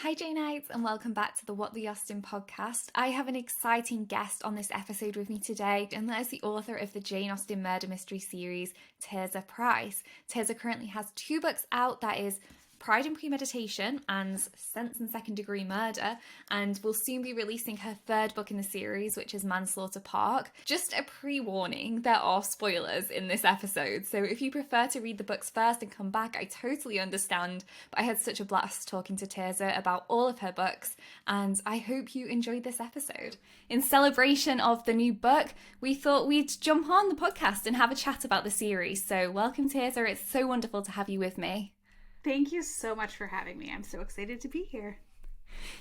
Hi Janeites and welcome back to the What the Austen podcast. I have an exciting guest on this episode with me today, and that is the author of the Jane Austen murder mystery series, Tirzah Price. Tirzah currently has two books out, that is Pride and Premeditation and Sense and Second Degree Murder, and will soon be releasing her third book in the series, which is Manslaughter Park. Just a pre-warning, there are spoilers in this episode, so if you prefer to read the books first and come back, I totally understand, but I had such a blast talking to Tirzah about all of her books, and I hope you enjoyed this episode. In celebration of the new book, we thought we'd jump on the podcast and have a chat about the series, so welcome Tirzah, it's so wonderful to have you with me. Thank you so much for having me. I'm so excited to be here.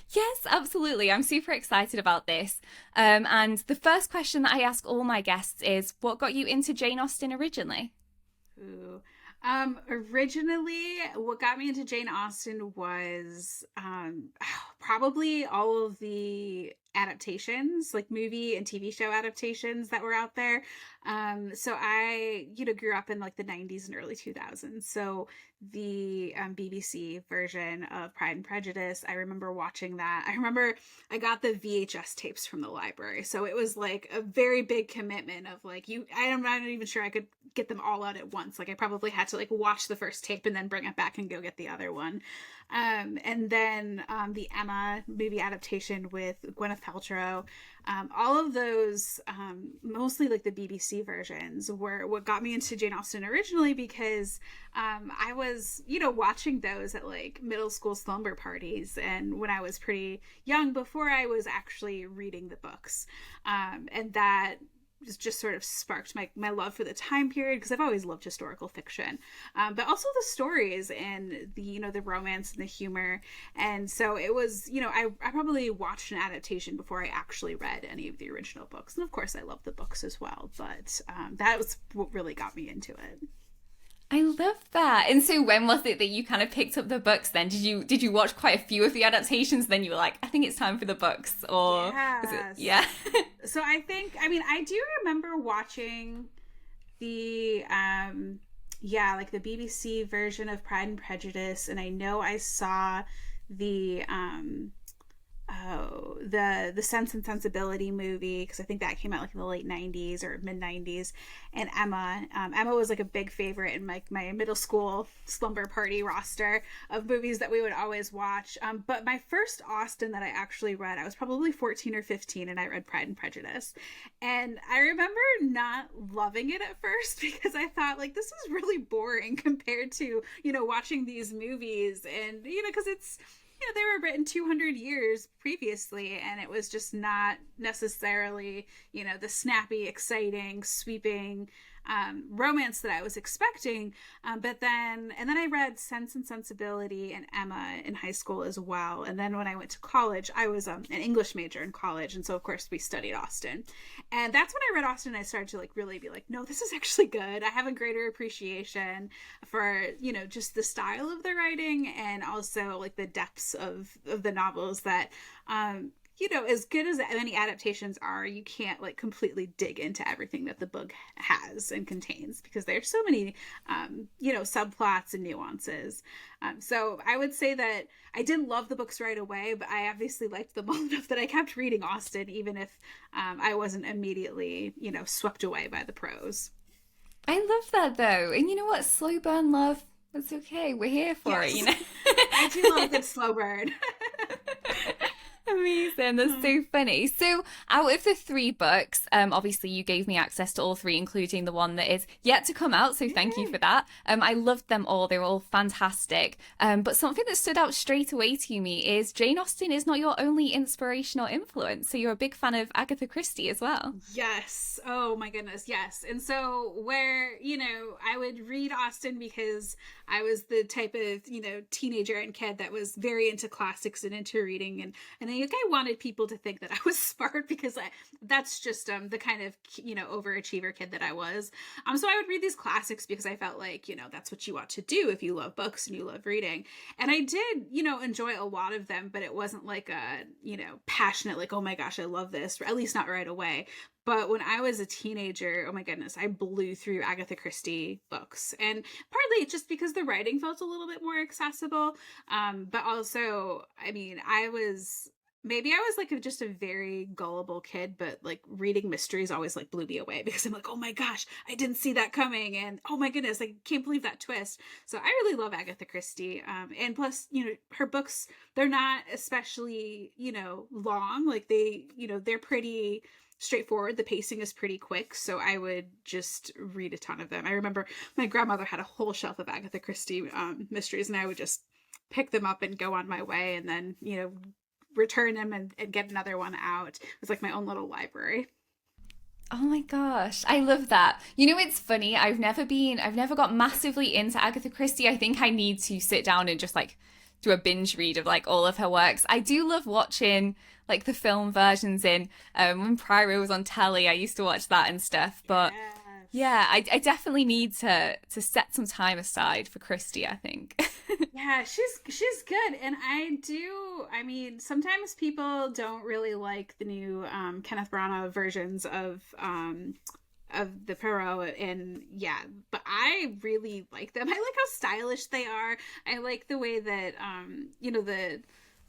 Yes, absolutely. I'm super excited about this. And the first question that I ask all my guests is, what got you into Jane Austen originally? Ooh. Originally, what got me into Jane Austen was probably all of the adaptations, like movie and TV show adaptations that were out there. So I, grew up in like the 90s and early 2000s. So the BBC version of Pride and Prejudice, I remember watching that. I remember I got the VHS tapes from the library. So it was like a very big commitment of like, I'm not even sure I could get them all out at once. Like I probably had to like watch the first tape and then bring it back and go get the other one. And then the Emma movie adaptation with Gwyneth Paltrow, all of those, mostly like the BBC versions, were what got me into Jane Austen originally, because I was, watching those at like middle school slumber parties and when I was pretty young, before I was actually reading the books. And that just sort of sparked my love for the time period, because I've always loved historical fiction, but also the stories and the romance and the humor. And so it was, I probably watched an adaptation before I actually read any of the original books. And of course I love the books as well, but that was what really got me into it. I love that. And so when was it that you kind of picked up the books then? Did you watch quite a few of the adaptations, then you were like, I think it's time for the books? Or Yes. was it, yeah. So I do remember watching the like the BBC version of Pride and Prejudice, and I know I saw the the Sense and Sensibility movie, because I think that came out like in the late 90s or mid 90s. And Emma was like a big favorite in my middle school slumber party roster of movies that we would always watch. But my first Austen that I actually read, I was probably 14 or 15, and I read Pride and Prejudice, and I remember not loving it at first because I thought like, this is really boring compared to watching these movies. And because it's they were written 200 years previously, and it was just not necessarily, the snappy, exciting, sweeping romance that I was expecting. But then I read Sense and Sensibility and Emma in high school as well. And then when I went to college, I was an English major in college. And so, of course, we studied Austen. And that's when I read Austen, I started to like really be like, no, this is actually good. I have a greater appreciation for, just the style of the writing, and also like the depths of the novels that, as good as many adaptations are, you can't like completely dig into everything that the book has and contains, because there's so many, subplots and nuances. So I would say that I didn't love the books right away, but I obviously liked them well enough that I kept reading Austen, even if I wasn't immediately, swept away by the prose. I love that though. And you know what? Slow burn love. That's okay. We're here for Yes. it, I do love the slow burn. Amazing. That's so funny. So, out of the three books, obviously you gave me access to all three, including the one that is yet to come out. So, thank you for that. I loved them all. They were all fantastic. But something that stood out straight away to me is Jane Austen is not your only inspiration or influence. So, you're a big fan of Agatha Christie as well. Yes. Oh my goodness. Yes. And so where, I would read Austen because I was the type of, teenager and kid that was very into classics and into reading. And I wanted people to think that I was smart, because that's just the kind of, overachiever kid that I was. So I would read these classics because I felt like, that's what you ought to do if you love books and you love reading. And I did, enjoy a lot of them, but it wasn't like a, passionate, like, oh my gosh, I love this, or at least not right away. But when I was a teenager, oh my goodness, I blew through Agatha Christie books. And partly just because the writing felt a little bit more accessible. But also, I mean, maybe I was like just a very gullible kid, but like reading mysteries always like blew me away because I'm like, oh my gosh, I didn't see that coming. And oh my goodness, I can't believe that twist. So I really love Agatha Christie. And plus, her books, they're not especially, long. Like they're pretty straightforward. The pacing is pretty quick. So I would just read a ton of them. I remember my grandmother had a whole shelf of Agatha Christie mysteries, and I would just pick them up and go on my way, and then, return them and get another one out. It was like my own little library. Oh my gosh, I love that. It's funny. I've never got massively into Agatha Christie. I think I need to sit down and just like do a binge read of like all of her works. I do love watching like the film versions when Priory was on telly. I used to watch that and stuff. But yeah, I definitely need to set some time aside for Christie, I think. Yeah, she's good. And I mean, sometimes people don't really like the new Kenneth Branagh versions of the Poirot, and yeah, but I really like them. I like how stylish they are. I like the way that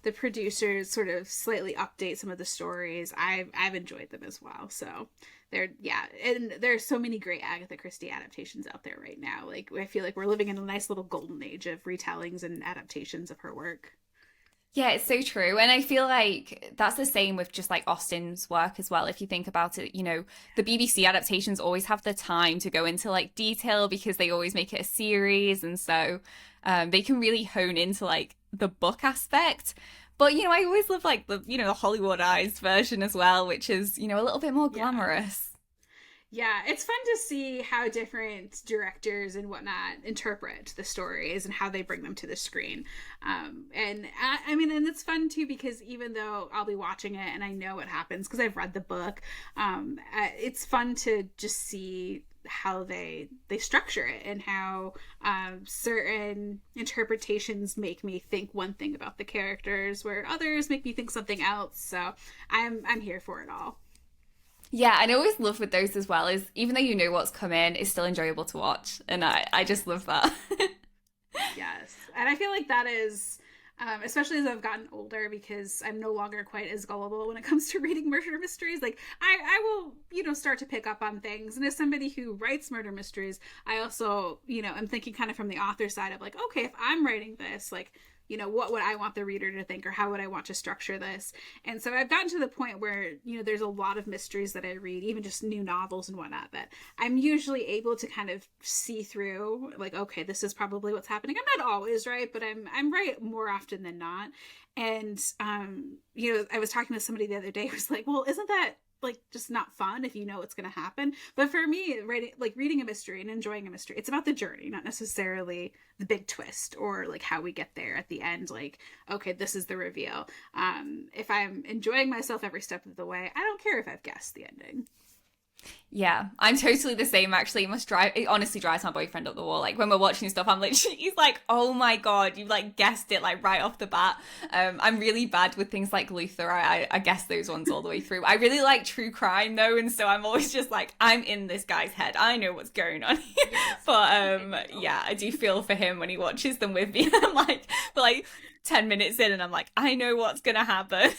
the producers sort of slightly update some of the stories. I've enjoyed them as well. So and there's so many great Agatha Christie adaptations out there right now. Like, I feel like we're living in a nice little golden age of retellings and adaptations of her work. Yeah, it's so true. And I feel like that's the same with just like Austen's work as well. If you think about it, the BBC adaptations always have the time to go into like detail because they always make it a series. And so they can really hone into like the book aspect. But, I always love like the Hollywoodized version as well, which is, a little bit more glamorous. Yeah, it's fun to see how different directors and whatnot interpret the stories and how they bring them to the screen. And it's fun too, because even though I'll be watching it and I know what happens because I've read the book, it's fun to just see how they structure it and how certain interpretations make me think one thing about the characters where others make me think something else. So I'm here for it all. Yeah, and I always love with those as well is even though you know what's coming, it's still enjoyable to watch. And I just love that. Yes. And I feel like that is, especially as I've gotten older, because I'm no longer quite as gullible when it comes to reading murder mysteries. Like I will, start to pick up on things. And as somebody who writes murder mysteries, I also, I'm thinking kind of from the author side of like, okay, if I'm writing this, like, what would I want the reader to think, or how would I want to structure this? And so I've gotten to the point where, there's a lot of mysteries that I read, even just new novels and whatnot, that I'm usually able to kind of see through, like, okay, this is probably what's happening. I'm not always right, but I'm right more often than not. And, I was talking to somebody the other day who was like, well, isn't that like just not fun if you know what's going to happen? But for me, reading a mystery and enjoying a mystery, it's about the journey, not necessarily the big twist or like how we get there at the end. Like, okay, this is the reveal. If I'm enjoying myself every step of the way, I don't care if I've guessed the ending. Yeah, I'm totally the same actually. It honestly drives my boyfriend up the wall. Like when we're watching stuff, I'm like, he's like, oh my God, you like guessed it like right off the bat. I'm really bad with things like Luther. I guess those ones all the way through. I really like true crime though. And so I'm always just like, I'm in this guy's head. I know what's going on here. But yeah, I do feel for him when he watches them with me. I'm like, for like 10 minutes in and I'm like, I know what's going to happen.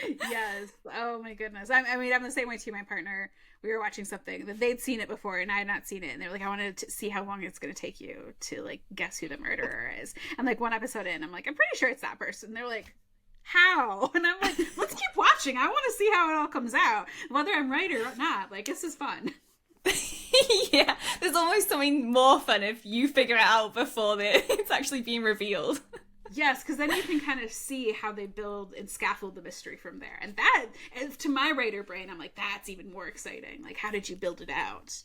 Yes. Oh my goodness. I'm the same way too. My partner, we were watching something that they'd seen it before and I had not seen it, and they're like, I wanted to see how long it's going to take you to like guess who the murderer is. And like one episode in, I'm like, I'm pretty sure it's that person. They're like, how? And I'm like, let's keep watching. I want to see how it all comes out, whether I'm right or not. Like, this is fun. Yeah, there's almost something more fun if you figure it out before it's actually being revealed. Yes, because then you can kind of see how they build and scaffold the mystery from there. And that, to my writer brain, I'm like, that's even more exciting. Like, how did you build it out?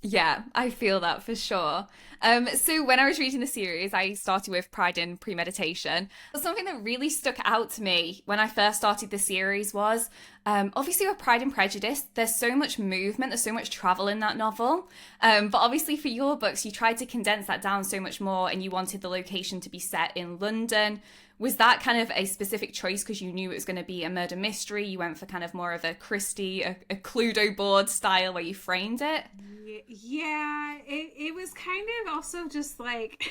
Yeah, I feel that for sure. So when I was reading the series, I started with Pride and Premeditation. Something that really stuck out to me when I first started the series was, obviously with Pride and Prejudice, there's so much movement, there's so much travel in that novel. But obviously for your books, you tried to condense that down so much more and you wanted the location to be set in London, was that kind of a specific choice because you knew it was going to be a murder mystery? You went for kind of more of a Christie, a Cluedo board style where you framed it? Yeah, it was kind of also just like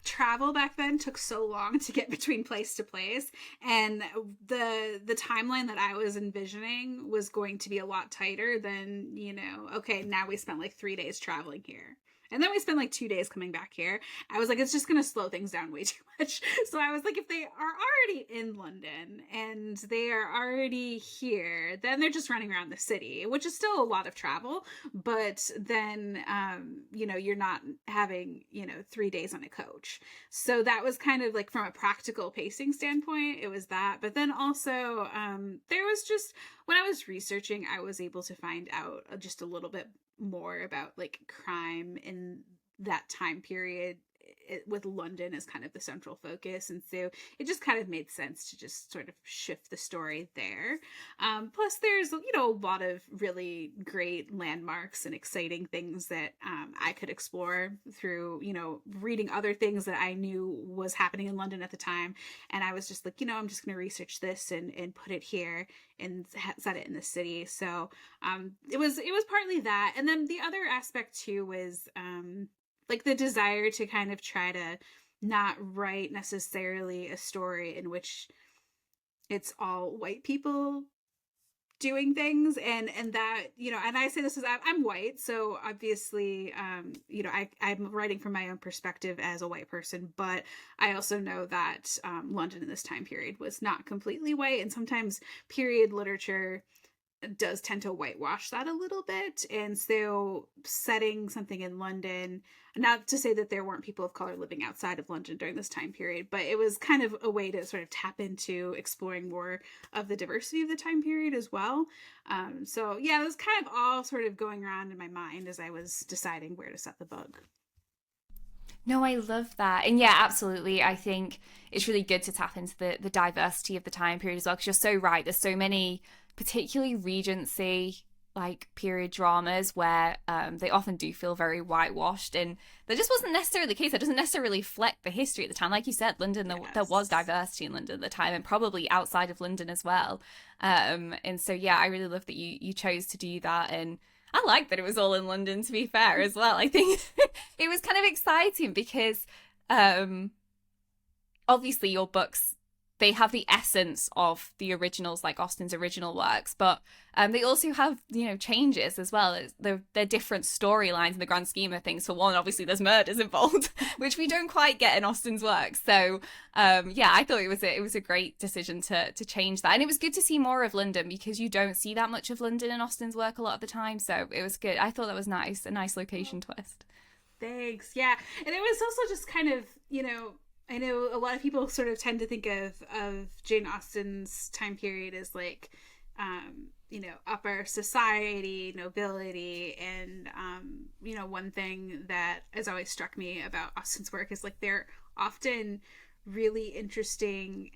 travel back then took so long to get between place to place, and the timeline that I was envisioning was going to be a lot tighter than, okay, now we spent like 3 days traveling here, and then we spent like 2 days coming back here. I was like, it's just going to slow things down way too much. So I was like, if they are already in London and they are already here, then they're just running around the city, which is still a lot of travel. But then, you're not having, 3 days on a coach. So that was kind of like, from a practical pacing standpoint, it was that. But then also, there was just, when I was researching, I was able to find out just a little bit more about like crime in that time period, with London as kind of the central focus. And so it just kind of made sense to just sort of shift the story there. Plus there's, a lot of really great landmarks and exciting things that I could explore through, reading other things that I knew was happening in London at the time. And I was just like, I'm just going to research this and put it here and set it in the city. So it was partly that. And then the other aspect too was like the desire to kind of try to not write necessarily a story in which it's all white people doing things, and that, and I say this as I'm white, so obviously I'm writing from my own perspective as a white person, but I also know that London in this time period was not completely white, and sometimes period literature does tend to whitewash that a little bit. And so setting something in London, not to say that there weren't people of color living outside of London during this time period, but it was kind of a way to sort of tap into exploring more of the diversity of the time period as well. So yeah, it was kind of all sort of going around in my mind as I was deciding where to set the book. No, I love that. And yeah, absolutely. I think it's really good to tap into the diversity of the time period as well, because you're so right. There's so many, particularly Regency like period dramas, where they often do feel very whitewashed, and that just wasn't necessarily the case. That doesn't necessarily reflect the history at the time. Like you said, London, there was diversity in London at the time, and probably outside of London as well. And so yeah, I really love that you chose to do that. And I like that it was all in London, to be fair, as well. I think it was kind of exciting because obviously your books, they have the essence of the originals, like Austen's original works, but they also have, changes as well. They're different storylines in the grand scheme of things. For one, obviously there's murders involved, which we don't quite get in Austen's works. So yeah, I thought it was a great decision to change that. And it was good to see more of London, because you don't see that much of London in Austen's work a lot of the time. So it was good. I thought that was nice, a nice location twist. Thanks. Yeah. And it was also just kind of, I know a lot of people sort of tend to think of Jane Austen's time period as like, upper society, nobility. And, one thing that has always struck me about Austen's work is like they're often really interesting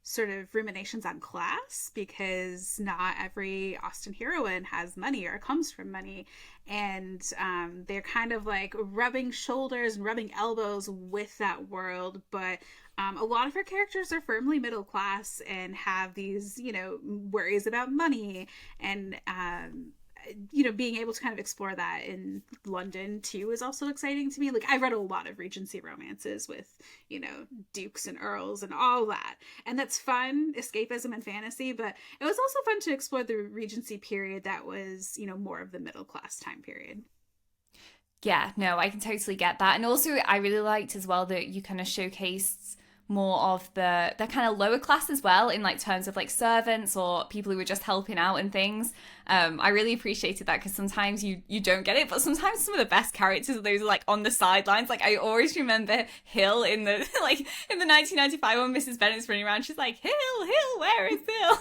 sort of ruminations on class, because not every Austen heroine has money or comes from money, and they're kind of like rubbing shoulders and rubbing elbows with that world. But a lot of her characters are firmly middle class and have these worries about money, and being able to kind of explore that in London too is also exciting to me. Like I read a lot of Regency romances with, dukes and earls and all that. And that's fun, escapism and fantasy, but it was also fun to explore the Regency period that was, more of the middle class time period. Yeah, no, I can totally get that. And also I really liked as well that you kind of showcased more of the kind of lower class as well, in like terms of like servants or people who were just helping out and things. I really appreciated that, because sometimes you don't get it, but sometimes some of the best characters are those like on the sidelines. Like I always remember Hill in the like in the 1995 when Mrs. Bennet's running around, she's like, Hill, where is Hill?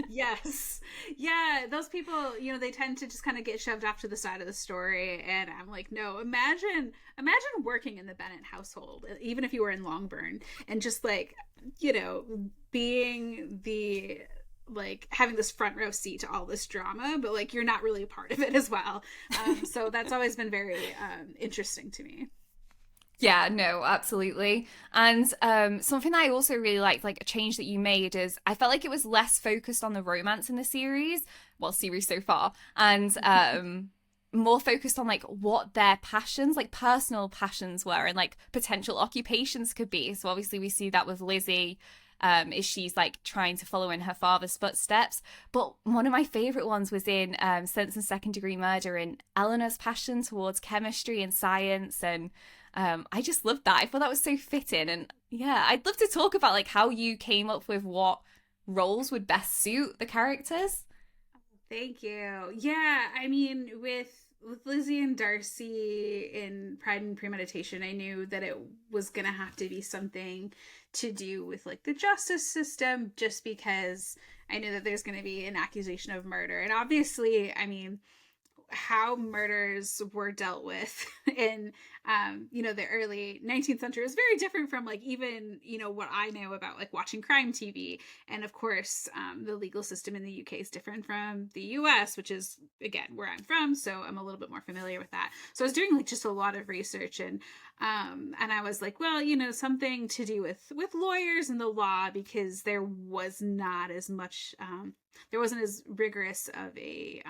Yes. Yeah, those people, they tend to just kind of get shoved off to the side of the story, and I'm like, no, imagine working in the Bennet household, even if you were in Longbourn, and just like, being the like having this front row seat to all this drama, but like you're not really a part of it as well. So that's always been very interesting to me. Yeah, no, absolutely. And something that I also really liked, like a change that you made, is I felt like it was less focused on the romance in the series, well, series so far, and more focused on like what their passions, like personal passions were, and like potential occupations could be. So obviously we see that with Lizzie. Is she's like trying to follow in her father's footsteps. But one of my favorite ones was in Sense and Second Degree Murder, and Eleanor's passion towards chemistry and science, and I just loved that. I thought that was so fitting. And yeah, I'd love to talk about like how you came up with what roles would best suit the characters. Thank you. Yeah, I mean, with Lizzie and Darcy in Pride and Premeditation, I knew that it was gonna have to be something to do with like the justice system, just because I knew that there's gonna be an accusation of murder. And obviously, I mean, how murders were dealt with in the early 19th century is very different from like even what I know about like watching crime TV. And of course, the legal system in the UK is different from the US, which is again where I'm from, so I'm a little bit more familiar with that. So I was doing like just a lot of research, and I was like, well, something to do with lawyers and the law, because there was not as much there wasn't as rigorous of a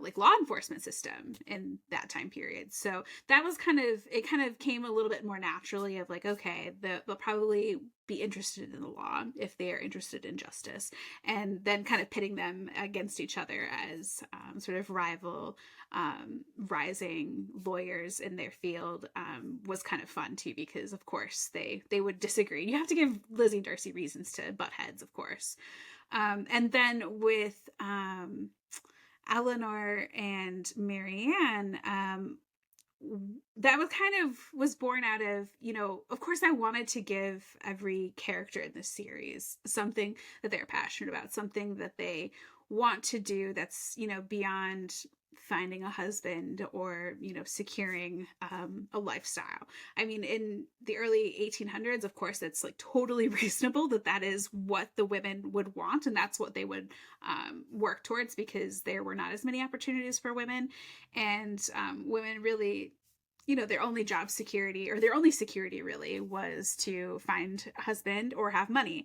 like law enforcement system in that time period. So that was it kind of came a little bit more naturally of like, okay, they'll probably be interested in the law if they are interested in justice, and then kind of pitting them against each other as sort of rival rising lawyers in their field was kind of fun too, because of course they would disagree. You have to give Lizzie and Darcy reasons to butt heads, of course. And then with Eleanor and Marianne, that was born out of, of course I wanted to give every character in this series something that they're passionate about, something that they want to do that's, beyond finding a husband or, securing a lifestyle. I mean, in the early 1800s, of course, it's like totally reasonable that that is what the women would want, and that's what they would work towards, because there were not as many opportunities for women, and women really, their only job security, or their only security really, was to find a husband or have money.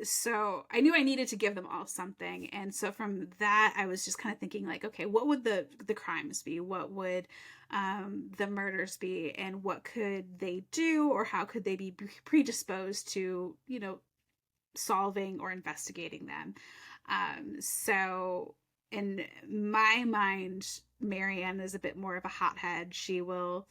So I knew I needed to give them all something. And so from that, I was just kind of thinking like, okay, what would the crimes be? What would the murders be? And what could they do? Or how could they be predisposed to, solving or investigating them? So in my mind, Marianne is a bit more of a hothead. She will,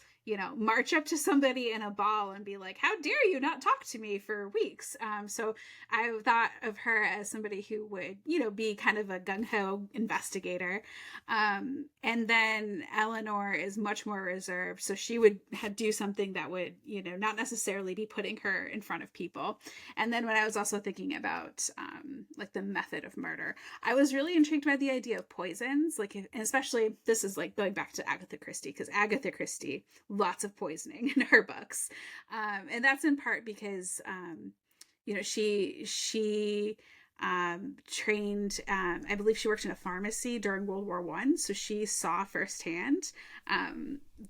march up to somebody in a ball and be like, "How dare you not talk to me," for weeks. So I thought of her as somebody who would, be kind of a gung ho investigator. And then Eleanor is much more reserved. So she would do something that would, not necessarily be putting her in front of people. And then when I was also thinking about like the method of murder, I was really intrigued by the idea of poisons, like, and especially this is like going back to Agatha Christie, because Agatha Christie, lots of poisoning in her books, and that's in part because she trained, I believe she worked in a pharmacy during World War One, so she saw firsthand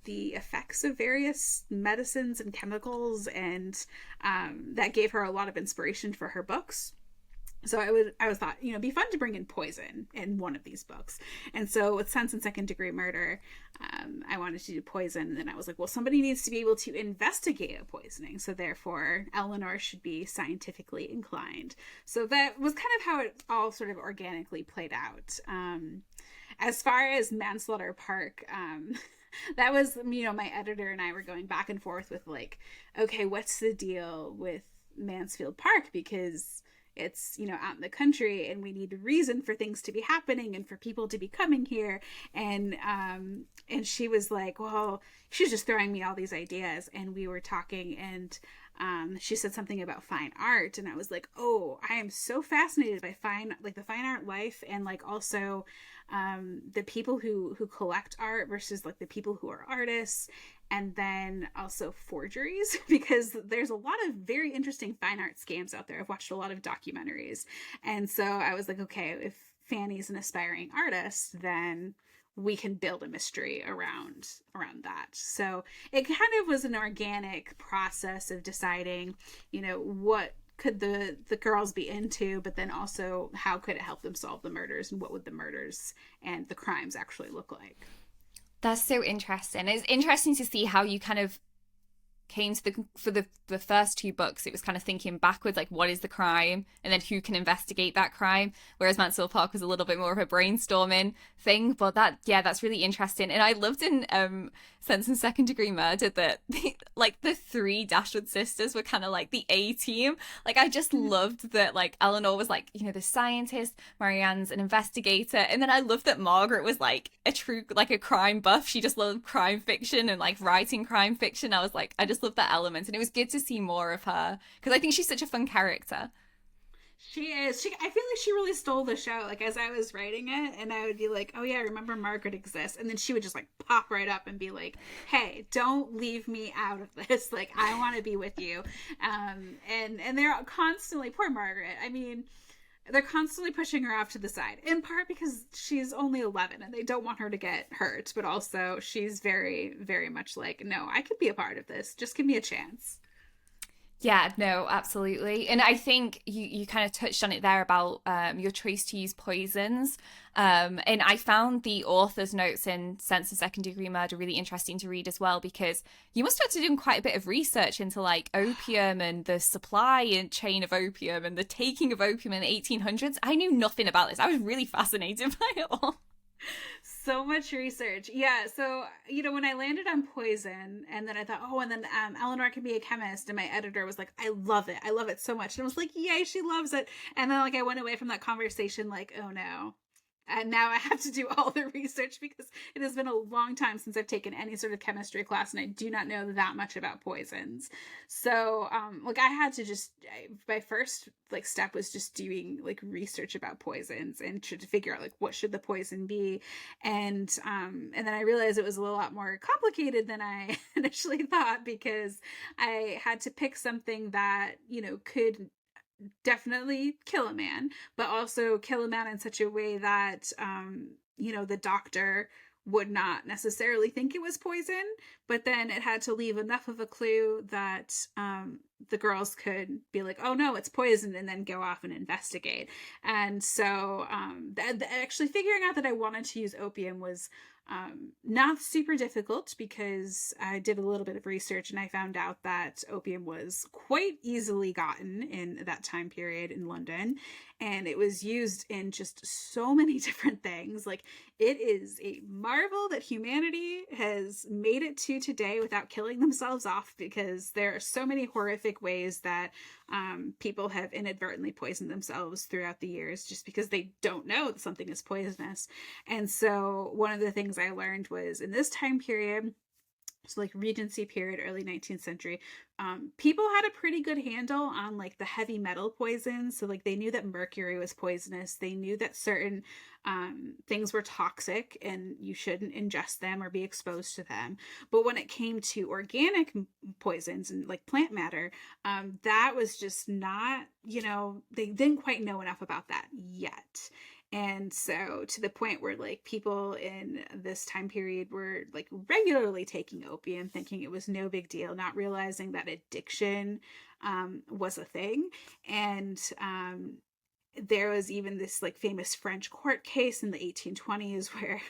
the effects of various medicines and chemicals, and that gave her a lot of inspiration for her books. So I was thought, it'd be fun to bring in poison in one of these books. And so with Sense and Second Degree Murder, I wanted to do poison. And then I was like, well, somebody needs to be able to investigate a poisoning. So therefore, Eleanor should be scientifically inclined. So that was kind of how it all sort of organically played out. As far as Manslaughter Park, that was, my editor and I were going back and forth with like, okay, what's the deal with Mansfield Park? Because it's, out in the country, and we need a reason for things to be happening and for people to be coming here. And she was like, well, she was just throwing me all these ideas, and we were talking, and she said something about fine art, and I was like, oh, I am so fascinated by the fine art life, and like also the people who collect art versus like the people who are artists, and then also forgeries, because there's a lot of very interesting fine art scams out there. I've watched a lot of documentaries, and so I was like, okay, if Fanny's an aspiring artist, then we can build a mystery around that. So it kind of was an organic process of deciding, what could the girls be into, but then also how could it help them solve the murders, and what would the murders and the crimes actually look like. That's so interesting. It's interesting to see how you kind of came to the first two books. It was kind of thinking backwards, like what is the crime and then who can investigate that crime, whereas Manslaughter Park was a little bit more of a brainstorming thing. But that's really interesting. And I loved in Sense and Second Degree Murder that the three Dashwood sisters were kind of like the A team. Like I just loved that, like Eleanor was like, the scientist, Marianne's an investigator, and then I loved that Margaret was like a crime buff. She just loved crime fiction and like writing crime fiction. I was like, I just love that element, and it was good to see more of her because I think she's such a fun character. She is. I feel like she really stole the show. Like as I was writing it, and I would be like, "Oh yeah, remember Margaret exists," and then she would just like pop right up and be like, "Hey, don't leave me out of this. Like I want to be with you." And they're constantly, poor Margaret. I mean, they're constantly pushing her off to the side, in part because she's only 11 and they don't want her to get hurt, but also she's very, very much like, no, I could be a part of this. Just give me a chance. Yeah, no, absolutely. And I think you kind of touched on it there about your choice to use poisons. And I found the author's notes in Sense and Second Degree Murder really interesting to read as well, because you must have to do quite a bit of research into like opium and the supply and chain of opium and the taking of opium in the 1800s. I knew nothing about this. I was really fascinated by it all. So much research. Yeah. So, when I landed on poison, and then I thought, oh, and then Eleanor can be a chemist. And my editor was like, I love it. I love it so much. And I was like, yay, she loves it. And then like I went away from that conversation like, oh no. And now I have to do all the research because it has been a long time since I've taken any sort of chemistry class, and I do not know that much about poisons. So, I had to my first step was just doing research about poisons and to figure out what should the poison be. And then I realized it was a lot more complicated than I initially thought, because I had to pick something that, could definitely kill a man, but also kill a man in such a way that the doctor would not necessarily think it was poison, but then it had to leave enough of a clue that the girls could be like, oh no, it's poison, and then go off and investigate. And so actually figuring out that I wanted to use opium was not super difficult, because I did a little bit of research and I found out that opium was quite easily gotten in that time period in London, and it was used in just so many different things. It is a marvel that humanity has made it to today without killing themselves off, because there are so many horrific ways that people have inadvertently poisoned themselves throughout the years just because they don't know that something is poisonous. And so one of the things I learned was, in this time period, so Regency period, early 19th century, people had a pretty good handle on the heavy metal poisons. So they knew that mercury was poisonous. They knew that certain things were toxic and you shouldn't ingest them or be exposed to them. But when it came to organic poisons and plant matter, that was just not, they didn't quite know enough about that yet. And so to the point where people in this time period were regularly taking opium, thinking it was no big deal, not realizing that addiction was a thing. And there was even this famous French court case in the 1820s where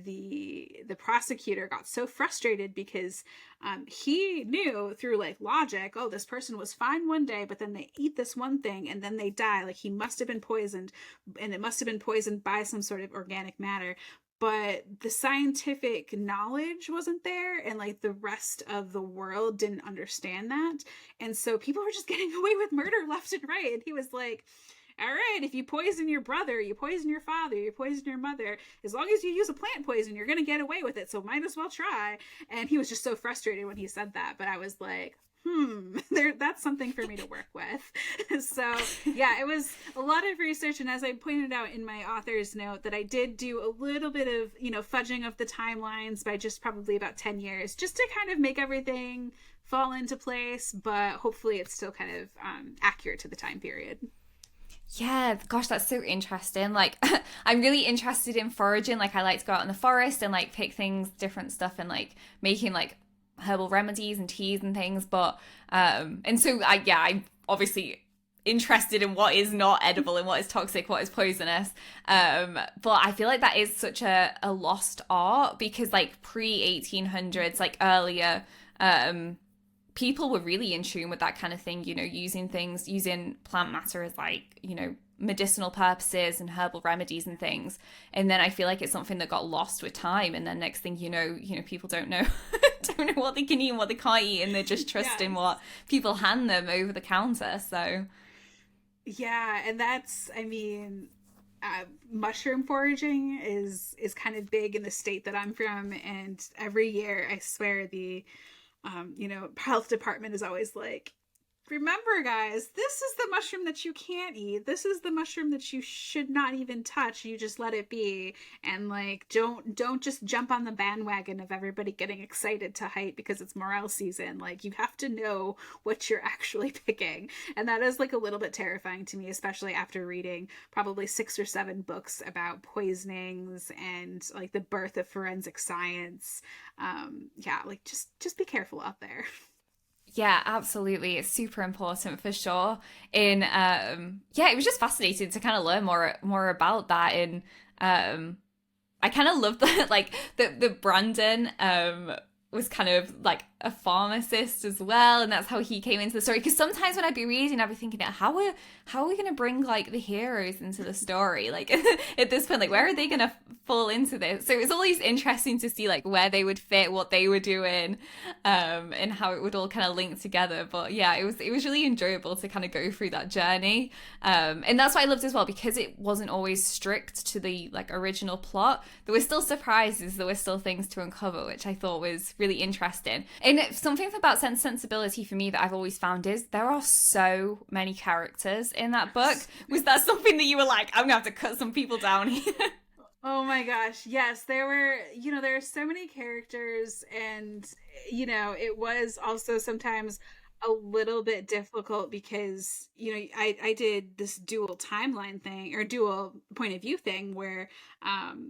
the prosecutor got so frustrated because he knew through logic, oh, this person was fine one day, but then they eat this one thing and then they die. He must have been poisoned, and it must have been poisoned by some sort of organic matter. But the scientific knowledge wasn't there, and the rest of the world didn't understand that. And so people were just getting away with murder left and right. And he was like, all right, if you poison your brother, you poison your father, you poison your mother, as long as you use a plant poison, you're going to get away with it. So might as well try. And he was just so frustrated when he said that. But I was like, that's something for me to work with. So yeah, it was a lot of research. And as I pointed out in my author's note, that I did do a little bit of, fudging of the timelines by just probably about 10 years, just to kind of make everything fall into place. But hopefully it's still kind of accurate to the time period. Yeah, gosh, that's so interesting. Like, I'm really interested in foraging. Like, I like to go out in the forest and like pick things, different stuff, and like making like herbal remedies and teas and things. But and so I'm obviously interested in what is not edible and what is toxic, what is poisonous. But I feel like that is such a lost art because like pre 1800s, like earlier, um, people were really in tune with that kind of thing, you know, using plant matter as like, you know, medicinal purposes and herbal remedies and things. And then I feel like it's something that got lost with time. And then next thing you know, people don't know don't know what they can eat and what they can't eat, and they're just trusting Yes. what people hand them over the counter. So Yeah, and that's, I mean, mushroom foraging is kind of big in the state that I'm from, and every year I swear the health department is always like, remember guys, this is the mushroom that you can't eat, this is the mushroom that you should not even touch, you just let it be. And like, don't just jump on the bandwagon of everybody getting excited to hike because it's morel season. Like, you have to know what you're actually picking. And that is like a little bit terrifying to me, especially after reading probably 6 or 7 books about poisonings and like the birth of forensic science. Yeah, like just be careful out there. yeah, absolutely. It's super important for sure. In yeah, it was just fascinating to kind of learn more about that. And I kind of love that like the Brandon was kind of like a pharmacist as well, and that's how he came into the story. Because sometimes when I'd be reading, I'd be thinking, how are we going to bring like the heroes into the story? Like at this point, like where are they going to fall into this? So it's always interesting to see like where they would fit, what they were doing, and how it would all kind of link together. But yeah, it was really enjoyable to kind of go through that journey, and that's what I loved as well, because it wasn't always strict to the like original plot. There were still surprises, there were still things to uncover, which I thought was really interesting. And something about Sense Sensibility for me that I've always found is there are so many characters in that book. Was that something that you were like, I'm gonna have to cut some people down here? Oh my gosh. Yes, there are so many characters, and it was also sometimes a little bit difficult because, I did this dual timeline thing, or dual point of view thing, where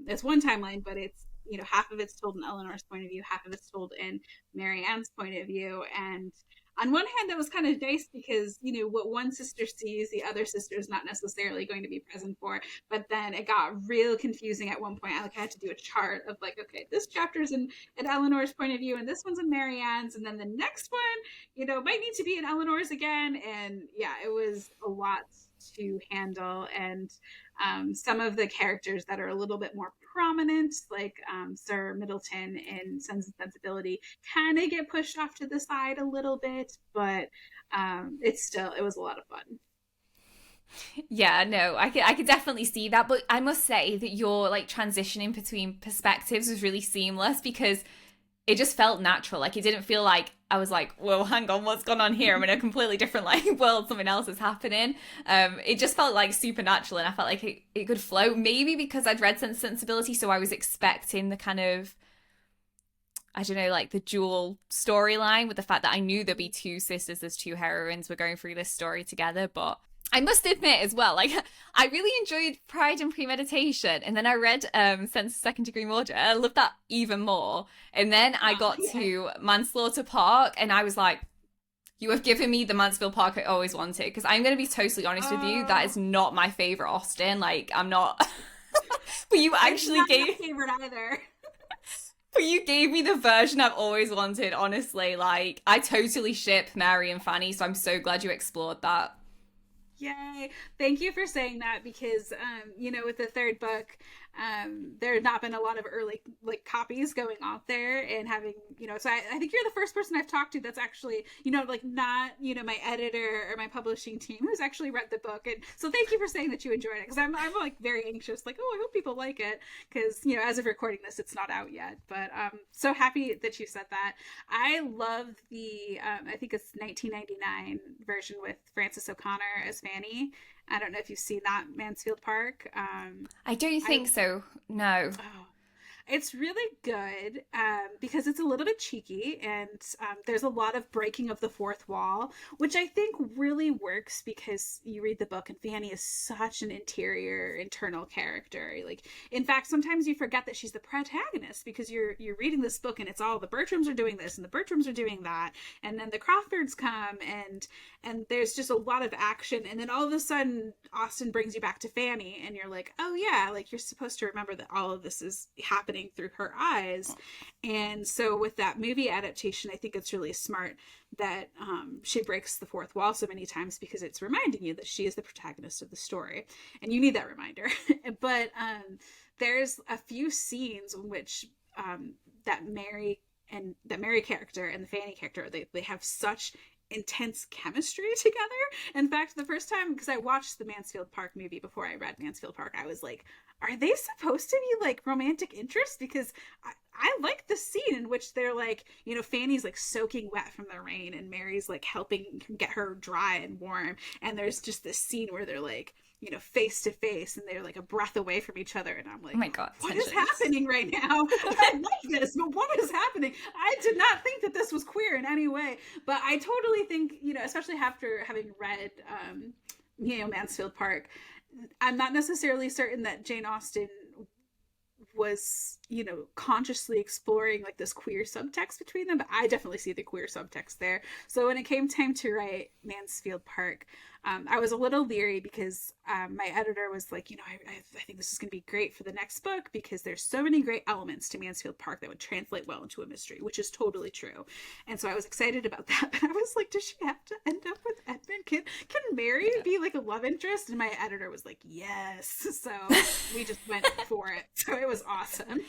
it's one timeline, but it's, half of it's told in Eleanor's point of view, half of it's told in Marianne's point of view. And on one hand, that was kind of nice because, what one sister sees, the other sister is not necessarily going to be present for. But then it got real confusing at one point. I had to do a chart of like, okay, this chapter's in Eleanor's point of view, and this one's in Marianne's, and then the next one, might need to be in Eleanor's again. And yeah, it was a lot to handle. And some of the characters that are a little bit more prominent, like Sir Middleton in Sense and Sensibility, kind of get pushed off to the side a little bit, but it was a lot of fun. Yeah, no, I could definitely see that, but I must say that your like transitioning between perspectives was really seamless because it just felt natural. Like it didn't feel like I was like, whoa, hang on, what's gone on here? I'm in a completely different like world, something else is happening. It just felt like supernatural, and I felt like it could flow. Maybe because I'd read Sense Sensibility, so I was expecting the kind of, I don't know, like the dual storyline with the fact that I knew there'd be two sisters as two heroines were going through this story together. But I must admit as well, like I really enjoyed Pride and Premeditation, and then I read Sense of Second Degree Murder. I loved that even more. And then I got Yeah. to Manslaughter Park, and I was like, "You have given me the Mansfield Park I always wanted." Because I'm going to be totally honest with you, that Oh, is not my favorite Austen. Like I'm not, but you it's actually not my gave favorite either. but you gave me the version I've always wanted, honestly. Like, I totally ship Mary and Fanny, so I'm so glad you explored that. Yay. Thank you for saying that because, with the third book, there had not been a lot of early like copies going out there and having, so I think you're the first person I've talked to that's actually, like not, my editor or my publishing team who's actually read the book. And so thank you for saying that you enjoyed it, because I'm like very anxious, like, oh, I hope people like it. Because, as of recording this, it's not out yet. But so happy that you said that. I love the, I think it's 1999 version with Frances O'Connor as Fanny. I don't know if you've seen that, Mansfield Park. I don't I think so. No. oh, It's really good because it's a little bit cheeky, and there's a lot of breaking of the fourth wall, which I think really works because you read the book and Fanny is such an internal character. Like, in fact, sometimes you forget that she's the protagonist because you're reading this book and it's all the Bertrams are doing this and the Bertrams are doing that, and then the Crawfords come, and there's just a lot of action, and then all of a sudden Austen brings you back to Fanny, and you're like, oh yeah, like you're supposed to remember that all of this is happening through her eyes. And so with that movie adaptation, I think it's really smart that she breaks the fourth wall so many times because it's reminding you that she is the protagonist of the story, and you need that reminder. But there's a few scenes in which that Mary character and the Fanny character, they have such intense chemistry together. In fact, the first time, because I watched the Mansfield Park movie before I read Mansfield Park, I was like, are they supposed to be like romantic interests? Because I like the scene in which they're like, Fanny's like soaking wet from the rain and Mary's like helping get her dry and warm, and there's just this scene where they're like, face to face, and they're like a breath away from each other, and I'm like, oh my god, what is happening right now? I like this, but what is happening? I did not think that this was queer in any way, but I totally think, especially after having read Mansfield Park, I'm not necessarily certain that Jane Austen was, consciously exploring like this queer subtext between them, but I definitely see the queer subtext there. So when it came time to write Mansfield Park, I was a little leery because my editor was like, I think this is going to be great for the next book because there's so many great elements to Mansfield Park that would translate well into a mystery, which is totally true. And so I was excited about that, but I was like, does she have to end up with Edmund? Can Mary be like a love interest? And my editor was like, yes. So we just went for it. So it was awesome.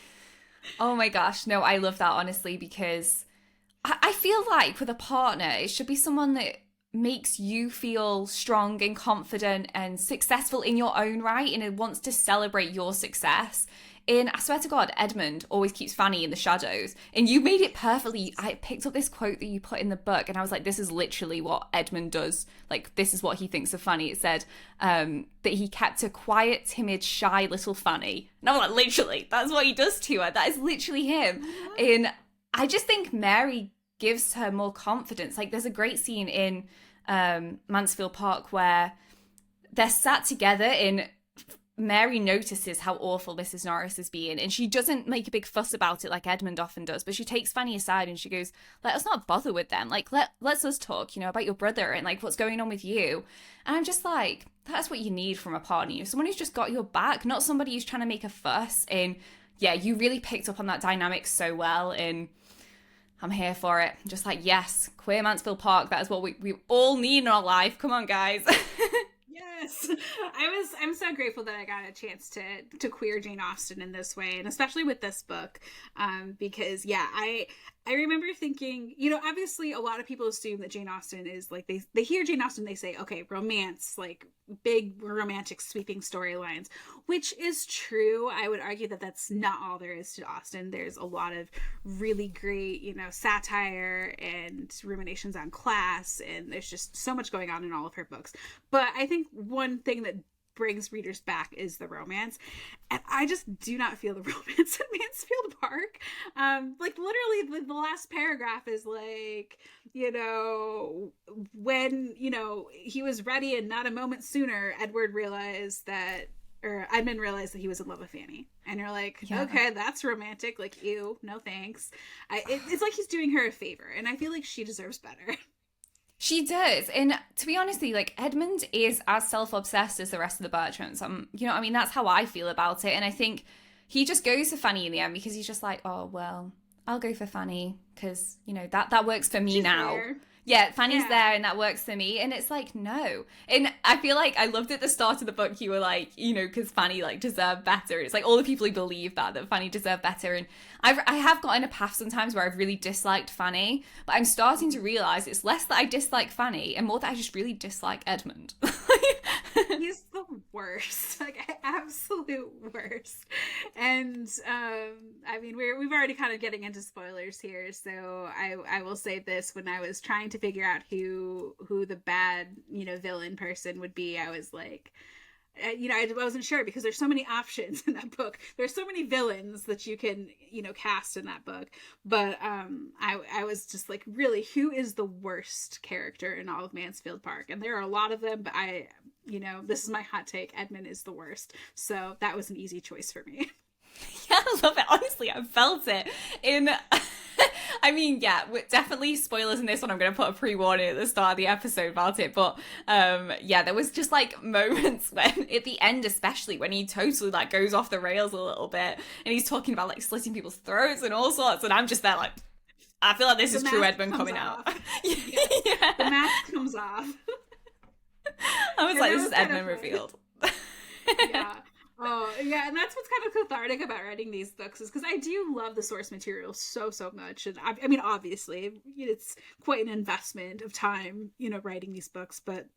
Oh my gosh, no, I love that, honestly, because I feel like with a partner, it should be someone that makes you feel strong and confident and successful in your own right, and it wants to celebrate your success. And I swear to God, Edmund always keeps Fanny in the shadows. And you made it perfectly. I picked up this quote that you put in the book, and I was like, this is literally what Edmund does. Like, this is what he thinks of Fanny. It said that he kept a quiet, timid, shy little Fanny. And I was like, literally, that's what he does to her. That is literally him. And I just think Mary gives her more confidence. Like, there's a great scene in Mansfield Park where they're sat together and Mary notices how awful Mrs. Norris is being, and she doesn't make a big fuss about it like Edmund often does, but she takes Fanny aside and she goes, let us not bother with them. Like, let's us talk, about your brother and like what's going on with you. And I'm just like, that's what you need from a partner. Someone who's just got your back, not somebody who's trying to make a fuss. And yeah, you really picked up on that dynamic so well, and I'm here for it. I'm just like, yes, queer Mansfield Park. That is what we all need in our life. Come on, guys. Yes, I'm so grateful that I got a chance to queer Jane Austen in this way, and especially with this book, because I remember thinking, obviously a lot of people assume that Jane Austen is like, they hear Jane Austen, they say, okay, romance, like big romantic sweeping storylines, which is true. I would argue that that's not all there is to Austen. There's a lot of really great, satire and ruminations on class, and there's just so much going on in all of her books. But I think one thing that brings readers back is the romance, and I just do not feel the romance in Mansfield Park. Like, literally the last paragraph is like, when he was ready and not a moment sooner, Edmund realized that he was in love with Fanny, and you're like, yeah. Okay, that's romantic. Like, ew, no thanks. It's like he's doing her a favor, and I feel like she deserves better. She does. And to be honest, like, Edmund is as self-obsessed as the rest of the Bertrams. That's how I feel about it. And I think he just goes for Fanny in the end because he's just like, oh, well, I'll go for Fanny because, that works for me. She's now. There. Yeah, Fanny's there and that works for me. And it's like, no. And I feel like I loved at the start of the book, you were like, because Fanny like deserved better. It's like all the people who believe that Fanny deserved better. And I have gotten a path sometimes where I've really disliked Fanny, but I'm starting to realize it's less that I dislike Fanny and more that I just really dislike Edmund. He's the worst, like absolute worst. And we've already kind of getting into spoilers here, so I will say this: when I was trying to figure out who the bad villain person would be, I was like, I wasn't sure because there's so many options in that book. There's so many villains that you can, cast in that book. But I was just like, really, who is the worst character in all of Mansfield Park? And there are a lot of them, but this is my hot take. Edmund is the worst. So that was an easy choice for me. Yeah, I love it. Honestly, I felt it in. I mean, yeah, definitely spoilers in this one. I'm going to put a pre-warning at the start of the episode about it. But yeah, there was just like moments when, at the end especially, when he totally like goes off the rails a little bit and he's talking about like slitting people's throats and all sorts. And I'm just there like, I feel like this is true Edmund coming out. Yeah. The mask comes off. I was like, this is Edmund revealed. Yeah. Oh, yeah, and that's what's kind of cathartic about writing these books is because I do love the source material so much. And I mean, obviously, it's quite an investment of time, writing these books, but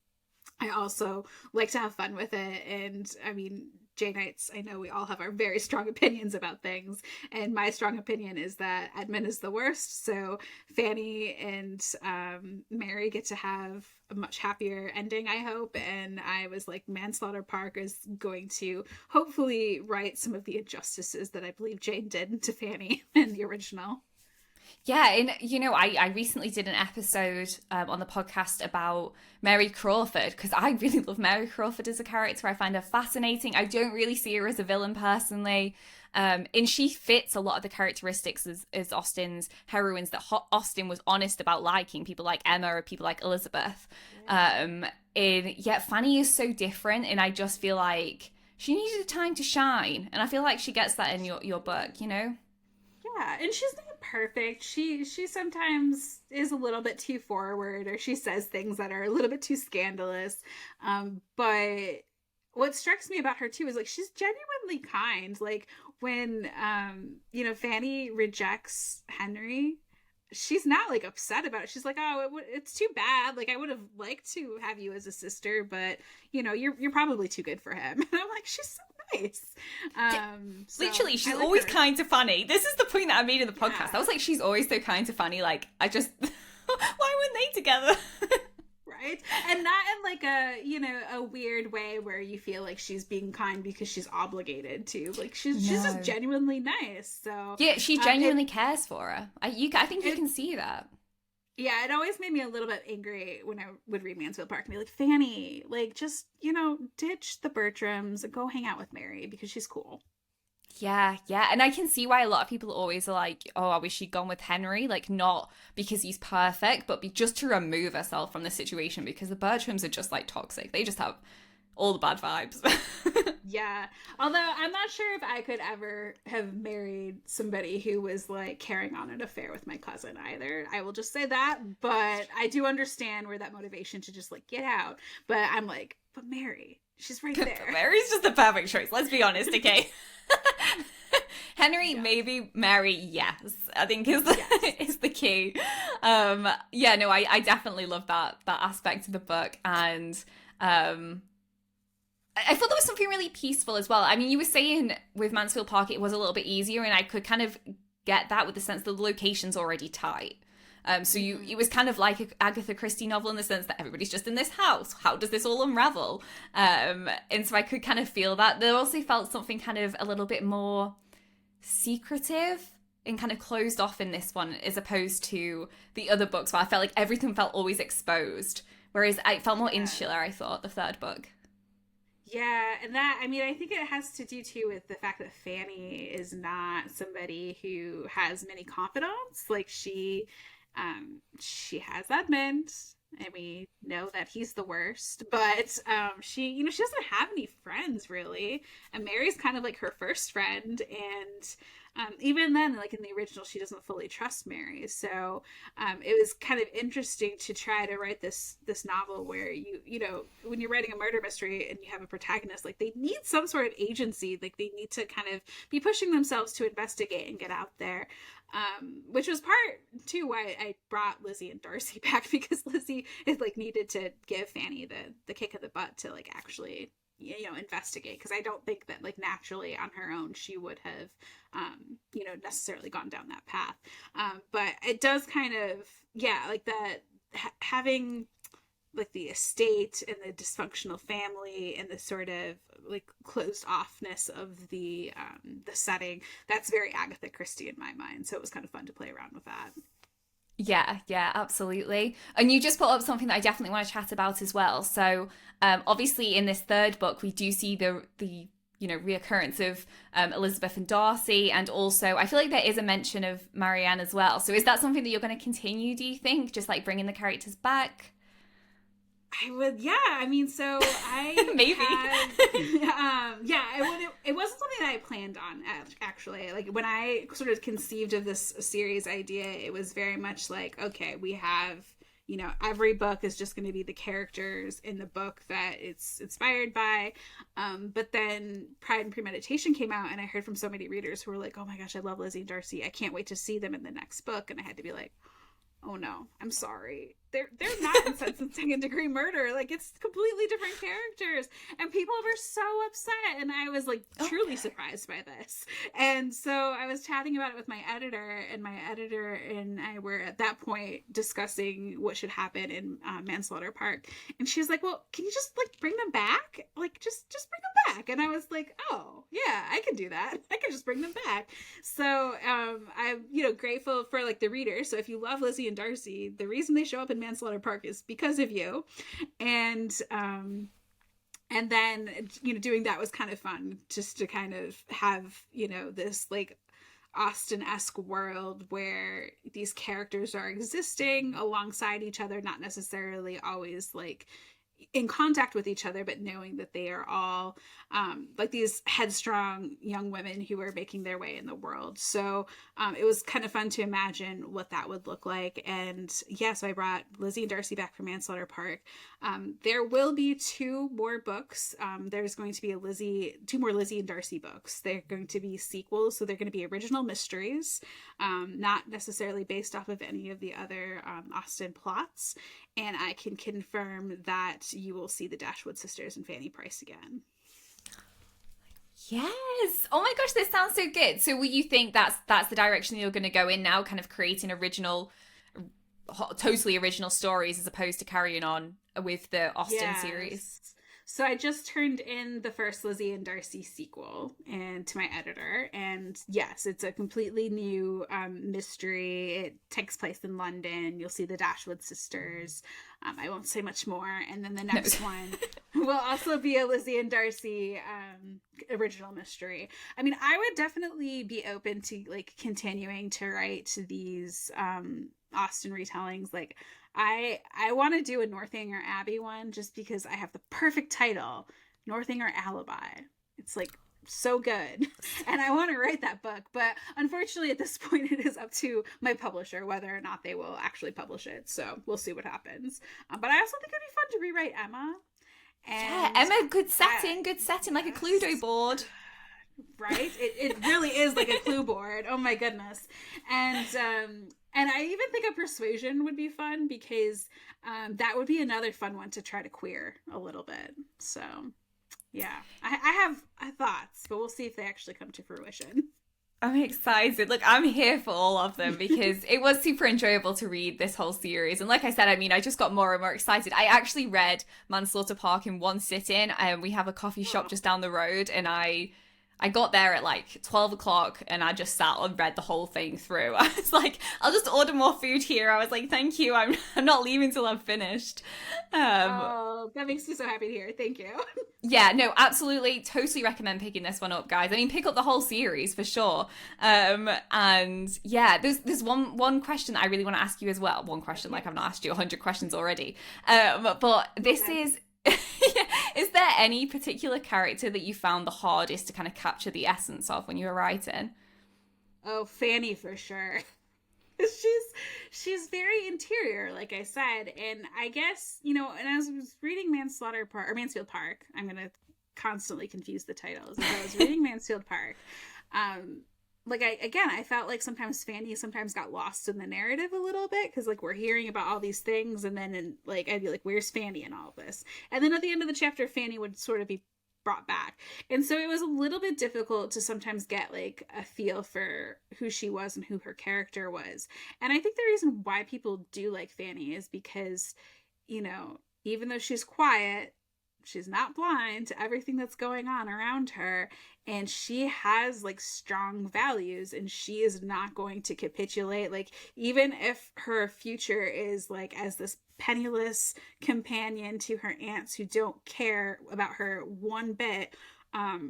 I also like to have fun with it. And I mean, Janeites, I know we all have our very strong opinions about things. And my strong opinion is that Edmund is the worst. So Fanny and Mary get to have a much happier ending, I hope. And I was like, Manslaughter Park is going to hopefully right some of the injustices that I believe Jane did to Fanny in the original. Yeah, and I recently did an episode on the podcast about Mary Crawford because I really love Mary Crawford as a character. I find her fascinating. I don't really see her as a villain personally. And she fits a lot of the characteristics as Austen's heroines that Austen was honest about liking, people like Emma or people like Elizabeth. And yet Fanny is so different, and I just feel like she needed time to shine. And I feel like she gets that in your book, Yeah, and she's not perfect. She sometimes is a little bit too forward, or she says things that are a little bit too scandalous. But what strikes me about her too is like she's genuinely kind. Like when Fanny rejects Henry, she's not like upset about it. She's like, oh, it's too bad. Like I would have liked to have you as a sister, but you're probably too good for him. And I'm like, she's so nice. Literally, she's always kind to Fanny. This is the point that I made in the podcast. Yeah. I was like, she's always so kind to Fanny. Like, I just, why weren't they together? Right? And not in like a weird way where you feel like she's being kind because she's obligated to. Like she's just genuinely nice. So yeah, she genuinely cares for her. I think you can see that. Yeah, it always made me a little bit angry when I would read Mansfield Park and be like, Fanny, like, just, ditch the Bertrams and go hang out with Mary because she's cool. Yeah. And I can see why a lot of people always are like, oh, I wish she'd gone with Henry. Like, not because he's perfect, but just to remove herself from the situation because the Bertrams are just, like, toxic. They just have all the bad vibes. Yeah. Although I'm not sure if I could ever have married somebody who was like carrying on an affair with my cousin either. I will just say that. But I do understand where that motivation to just like get out. But I'm like, but Mary, she's right there. Mary's just the perfect choice. Let's be honest, okay? Henry, maybe. Mary, yes. I think is the key. I definitely love that aspect of the book. And I thought there was something really peaceful as well. I mean, you were saying with Mansfield Park it was a little bit easier, and I could kind of get that with the sense that the location's already tight. So it was kind of like an Agatha Christie novel in the sense that everybody's just in this house. How does this all unravel? And so I could kind of feel that. There also felt something kind of a little bit more secretive and kind of closed off in this one as opposed to the other books where I felt like everything felt always exposed. Whereas I felt more insular, I thought, the third book. Yeah, and that, I mean, I think it has to do too with the fact that Fanny is not somebody who has many confidants. Like she has Edmund, and we know that he's the worst, but she doesn't have any friends really, and Mary's kind of like her first friend, and even then, like in the original, she doesn't fully trust Mary. So it was kind of interesting to try to write this novel where when you're writing a murder mystery and you have a protagonist, like they need some sort of agency, like they need to kind of be pushing themselves to investigate and get out there. Which was part too why I brought Lizzie and Darcy back, because Lizzie is like needed to give Fanny the kick of the butt to like actually investigate, because I don't think that like naturally on her own she would have necessarily gone down that path. But it does kind of like that having like the estate and the dysfunctional family and the sort of like closed offness of the setting. That's very Agatha Christie in my mind. So it was kind of fun to play around with that. Yeah, yeah, absolutely. And you just put up something that I definitely want to chat about as well. So, obviously, in this third book, we do see the reoccurrence of Elizabeth and Darcy, and also I feel like there is a mention of Marianne as well. So, is that something that you're going to continue? Do you think, just like bringing the characters back? I would, yeah. I mean, so I Maybe. had, yeah. It wasn't something that I planned on actually. Like when I sort of conceived of this series idea, it was very much like, okay, we have, every book is just going to be the characters in the book that it's inspired by. But then Pride and Premeditation came out, and I heard from so many readers who were like, "Oh my gosh, I love Lizzie and Darcy. I can't wait to see them in the next book." And I had to be like, oh no, I'm sorry. They're not in Sense and Second Degree Murder. Like, it's completely different characters. And people were so upset. And I was like truly surprised by this. And so I was chatting about it with my editor, and my editor and I were at that point discussing what should happen in Manslaughter Park. And she was like, well, can you just like bring them back? Like, just bring them back. And I was like, oh yeah, I can do that. I can just bring them back. So I'm, grateful for like the readers. So if you love Lizzie and Darcy, the reason they show up in Manslaughter Park is because of you. And then doing that was kind of fun, just to kind of have this like Austen-esque world where these characters are existing alongside each other, not necessarily always like in contact with each other, but knowing that they are all like these headstrong young women who are making their way in the world. So it was kind of fun to imagine what that would look like. And yeah, so I brought Lizzie and Darcy back from Manslaughter Park. There will be two more books. There's going to be two more Lizzie and Darcy books. They're going to be sequels, so they're going to be original mysteries, not necessarily based off of any of the other Austen plots. And I can confirm that you will see the Dashwood sisters and Fanny Price again. Yes. Oh my gosh, this sounds so good. So will you think that's the direction you're going to go in now, kind of creating totally original stories as opposed to carrying on with the Austen series? So I just turned in the first Lizzie and Darcy sequel and to my editor, and yes, it's a completely new mystery. It takes place in London. You'll see the Dashwood sisters. I won't say much more. And then the next one will also be a Lizzie and Darcy original mystery. I mean, I would definitely be open to like continuing to write these Austen retellings. Like I want to do a Northanger Abbey one just because I have the perfect title, Northanger Alibi. It's like so good. And I want to write that book, but unfortunately at this point it is up to my publisher whether or not they will actually publish it. So we'll see what happens. But I also think it'd be fun to rewrite Emma. And yeah, Emma, good setting, like a Cluedo board. Right? It really is like a clue board. Oh my goodness. And I even think a Persuasion would be fun because that would be another fun one to try to queer a little bit. So, yeah. I have thoughts, but we'll see if they actually come to fruition. I'm excited. Look, I'm here for all of them because it was super enjoyable to read this whole series. And like I said, I mean, I just got more and more excited. I actually read Manslaughter Park in one sitting. We have a coffee shop just down the road, and I got there at like 12 o'clock and I just sat and read the whole thing through. I was like, I'll just order more food here. I was like, thank you. I'm not leaving till I've finished. Oh, that makes me so happy to hear. Thank you. Yeah, no, absolutely. Totally recommend picking this one up, guys. I mean, pick up the whole series for sure. And yeah, there's one question that I really want to ask you as well. One question, like I've not asked you 100 questions already. But this is... Is there any particular character that you found the hardest to kind of capture the essence of when you were writing? Oh, Fanny for sure. She's very interior, like I said, and I guess and as I was reading Mansfield Park, I'm gonna constantly confuse the titles. As I was reading Mansfield Park, I felt like sometimes Fanny got lost in the narrative a little bit because like we're hearing about all these things and then I'd be like, where's Fanny in all of this? And then at the end of the chapter, Fanny would sort of be brought back. And so it was a little bit difficult to sometimes get like a feel for who she was and who her character was. And I think the reason why people do like Fanny is because, even though she's quiet, she's not blind to everything that's going on around her, and she has like strong values, and she is not going to capitulate. Like, even if her future is like as this penniless companion to her aunts who don't care about her one bit,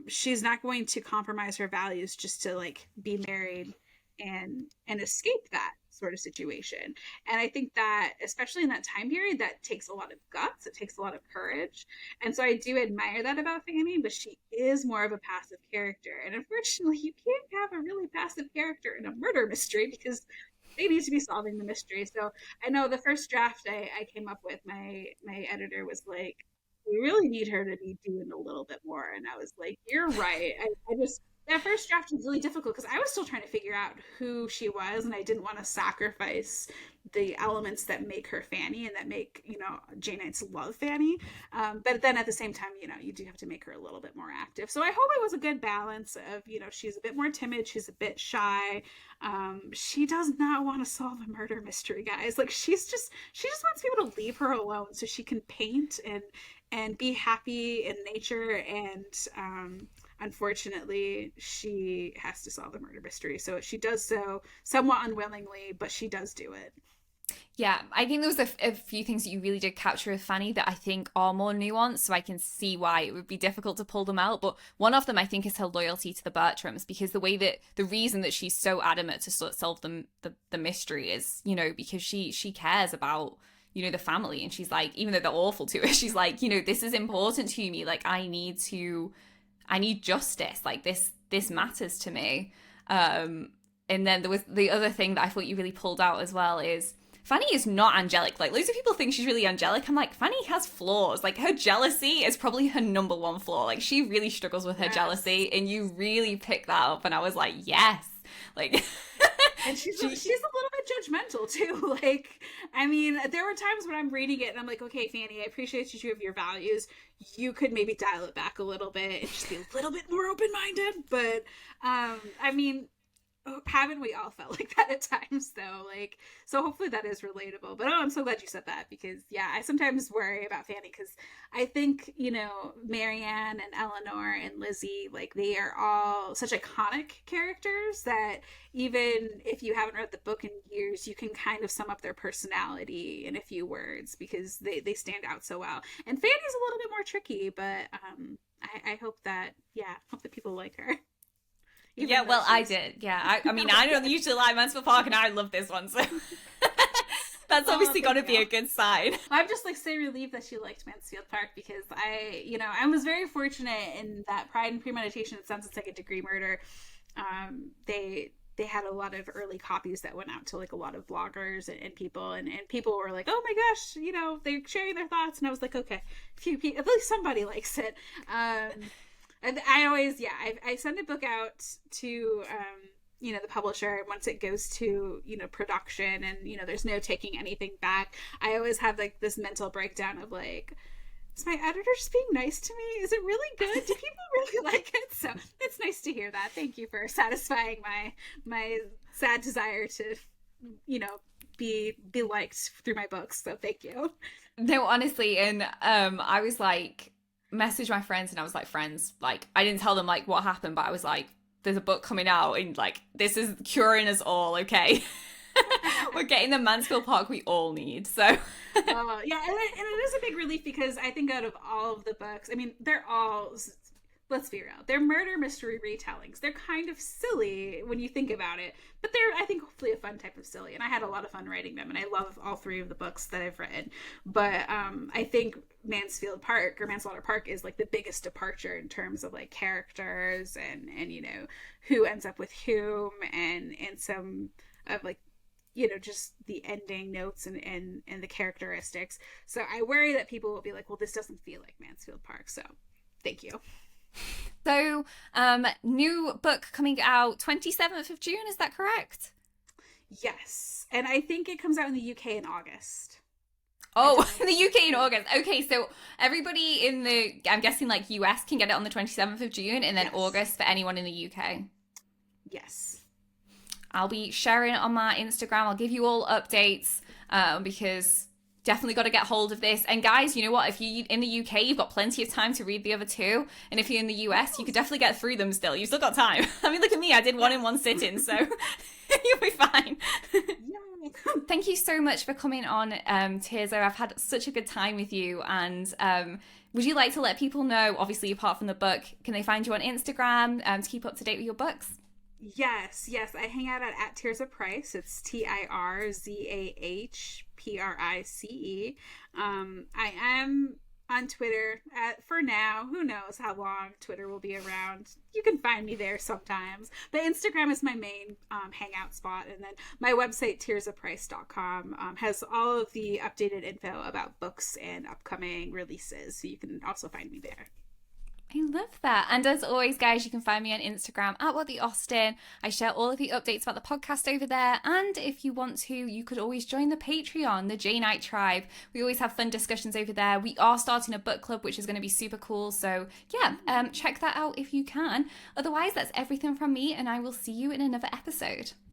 she's not going to compromise her values just to like be married and escape that sort of situation. And I think that, especially in that time period, that takes a lot of guts, it takes a lot of courage. And so I do admire that about Fanny, but she is more of a passive character. And unfortunately, you can't have a really passive character in a murder mystery because they need to be solving the mystery. So I know the first draft I came up with, my editor was like, we really need her to be doing a little bit more. And I was like, you're right. I just, that first draft was really difficult because I was still trying to figure out who she was, and I didn't want to sacrifice the elements that make her Fanny and that make, you know, Janeites love Fanny. But then at the same time, you know, you do have to make her a little bit more active. So I hope it was a good balance of, you know, she's a bit more timid, she's a bit shy. She does not want to solve a murder mystery, guys. Like, she just wants people to leave her alone so she can paint and be happy in nature. And unfortunately, she has to solve the murder mystery. So she does so somewhat unwillingly, but she does do it. Yeah, I think there was a few things that you really did capture with Fanny that I think are more nuanced, so I can see why it would be difficult to pull them out. But one of them, I think, is her loyalty to the Bertrams, because the reason that she's so adamant to sort of solve the mystery is, you know, because she cares about, you know, the family, and she's like, even though they're awful to her, she's like, you know, this is important to me. Like, I need justice. Like, this matters to me. And then there was the other thing that I thought you really pulled out as well is Fanny is not angelic. Like, loads of people think she's really angelic. I'm like, Fanny has flaws. Like, her jealousy is probably her number one flaw. Like, she really struggles with her jealousy, and you really pick that up. And I was like, yes. Like, and she's a little bit judgmental too. Like, I mean, there were times when I'm reading it and I'm like, okay, Fanny, I appreciate you have your values. You could maybe dial it back a little bit and just be a little bit more open-minded. But I mean, haven't we all felt like that at times though? Like, so hopefully that is relatable. But I'm so glad you said that, because yeah, I sometimes worry about Fanny, because I think, you know, Marianne and Eleanor and Lizzie, like, they are all such iconic characters that even if you haven't read the book in years, you can kind of sum up their personality in a few words, because they stand out so well. And Fanny's a little bit more tricky, but I hope that, yeah, hope that people like her. Yeah, well, I did. Yeah, I mean, I don't usually like Manslaughter Park, and I love this one, so that's obviously got to be a good sign. I'm just like so relieved that she liked Mansfield Park, because I was very fortunate in that Pride and Premeditation and Sons of Second Degree Murder. They had a lot of early copies that went out to like a lot of bloggers and people, and people were like, oh my gosh, you know, they're sharing their thoughts, and I was like, okay, at least somebody likes it. And I always, I send a book out to, you know, the publisher. Once it goes to, you know, production, and, you know, there's no taking anything back, I always have like this mental breakdown of like, is my editor just being nice to me? Is it really good? Do people really like it? So it's nice to hear that. Thank you for satisfying my sad desire to, you know, be liked through my books. So thank you. No, honestly, and I was like, message my friends, and I was like, friends, like, I didn't tell them like what happened, but I was like, there's a book coming out, and like, this is curing us all, okay? We're getting the Mansfield Park we all need. So yeah, and it is a big relief, because I think out of all of the books, I mean, they're all, let's be real, they're murder mystery retellings. They're kind of silly when you think about it, but they're, I think, hopefully a fun type of silly, and I had a lot of fun writing them, and I love all three of the books that I've read. But I think Manslaughter Park is like the biggest departure in terms of like characters and you know, who ends up with whom, and some of like, you know, just the ending notes and the characteristics. So I worry that people will be like, well, this doesn't feel like Mansfield Park. So thank you. So, new book coming out 27th of June, is that correct? Yes. And I think it comes out in the UK in August. Oh, in the UK in August. Okay, so everybody in I'm guessing like US can get it on the 27th of June, and then yes. August for anyone in the UK. Yes. I'll be sharing it on my Instagram. I'll give you all updates, because Definitely got to get hold of this. And guys, you know what? If you're in the UK, you've got plenty of time to read the other two. And if you're in the US, you could definitely get through them still. You've still got time. I mean, look at me. I did one in one sitting, so you'll be fine. Thank you so much for coming on, Tirzah. I've had such a good time with you. And would you like to let people know, obviously, apart from the book, can they find you on Instagram to keep up to date with your books? Yes. I hang out at Tirzah Price. It's TirzahPrice. I am on Twitter for now. Who knows how long Twitter will be around. You can find me there sometimes. But Instagram is my main hangout spot. And then my website, tirzahprice.com, has all of the updated info about books and upcoming releases. So you can also find me there. I love that. And as always, guys, you can find me on Instagram at What the Austen. I share all of the updates about the podcast over there. And if you want to, you could always join the Patreon, the Janeite tribe. We always have fun discussions over there. We are starting a book club, which is going to be super cool. So yeah, check that out if you can. Otherwise, that's everything from me, and I will see you in another episode.